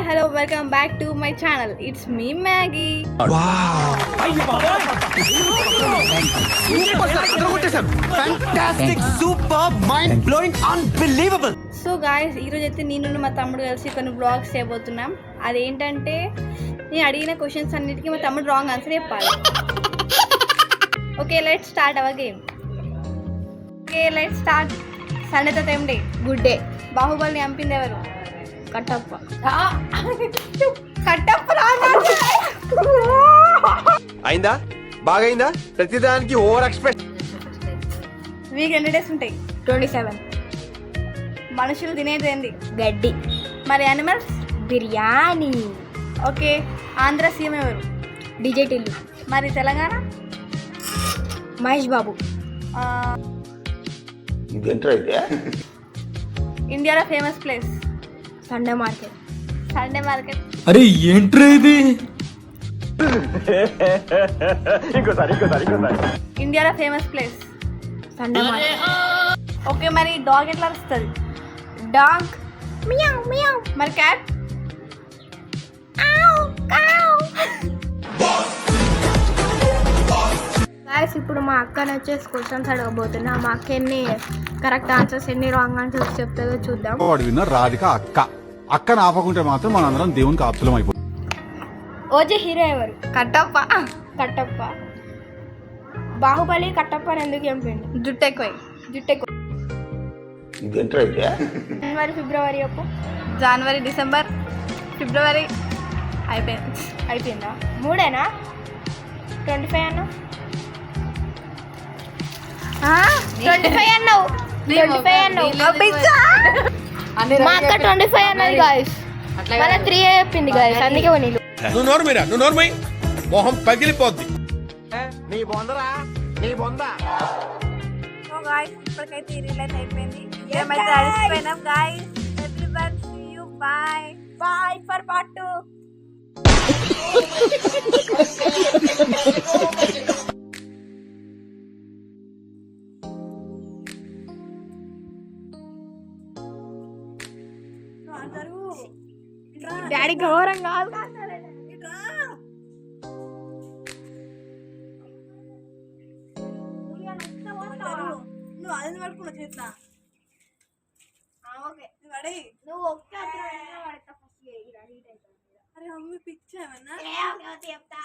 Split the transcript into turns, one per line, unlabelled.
Hi, hello, welcome back to my channel. It's me, Maggie.
Wow! Fantastic, superb, mind-blowing, unbelievable.
So guys ఈరోజు అయితే నేను మా తమ్ముడు కలిసి కొన్ని బ్లాగ్స్ చేయబోతున్నాం. అదేంటంటే నేను అడిగిన క్వశ్చన్స్ అన్నిటికీ మా తమ్ముడు రాంగ్ ఆన్సర్ చెప్పాలి. Okay, let's start our game. Okay, let's start. Sunday time day, good day. బాహుబలిని చంపింది ఎవరు? కట్టప్ప. కట్టప్ప
అయిందా? బాగైందా? ప్రతిదానికి ఓవర్ ఎక్స్ప్రెస్.
వీక్ ఎన్ని డేస్ ఉంటాయి?
27.
మనుషులు తినేది ఏంది?
గడ్డి.
మరి animals?
Biryani.
Okay, Andhra CM ఎవరు?
డీజే టిల్లు.
మరి తెలంగాణ?
మహేష్ బాబు.
ఇండియాలో famous place?
Sunday market.
Sunday market.
అరే ఏంట్రా ఇది?
ఇండియాలో famous place?
Sunday market.
Okay, మరి డాగ్ ఎట్లా వస్తుంది?
Dog meow meow.
మరి క్యాట్?
గాయస్ ఇప్పుడు మా అక్కని వచ్చేసి క్వశ్చన్స్ అడగబోతున్నా. మా అక్క ఎన్ని కరెక్ట్ ఆన్సర్స్ ఎన్ని రాంగ్ ఆన్సర్స్ చెప్తుందో చూద్దాం.
వాడు విన్న రాధిక అక్కను ఆపకుంటే మాత్రం మనందరం దేవునికి ఆప్తులం అయిపోతుంది.
ఓజీ హీరో ఎవరు?
కట్టప్ప.
కట్టప్ప. బాహుబలి కట్టప్పని ఎందుకు చంపిండు?
జుట్టు ఎక్కువ.
జుట్టు ఎక్కువ. జనవరి ఫిబ్రవరి అప్పు.
జనవరి, డిసెంబర్, ఫిబ్రవరి. అయిపోయిందా?
3 25 అన్నావు. 25 అన్నావు. 25 అన్నావు. మా అక్క 25 అన్నది గాయస్. మన 3 చెప్పింది గాయస్, అందుకే నీళ్ళు.
నువ్వు నోర్మై మొహం పగిలిపోద్ది. నీ బొందరా, నీ బొంద.
సో గాయ్స్ ఇప్పటికైతే ఈ రీల్ అయితే అయిపోయింది. మేమైతే అలసిపోయినాం guys. Everyone see you. Bye bye for part 2.
Daddy ఘోరం కాదు.
నువ్వు అది పడుకున్నా చేస్తా.
నువ్వు ఒక్క
అరే మమ్మీ పిచ్చేమన్నా
చెప్తా.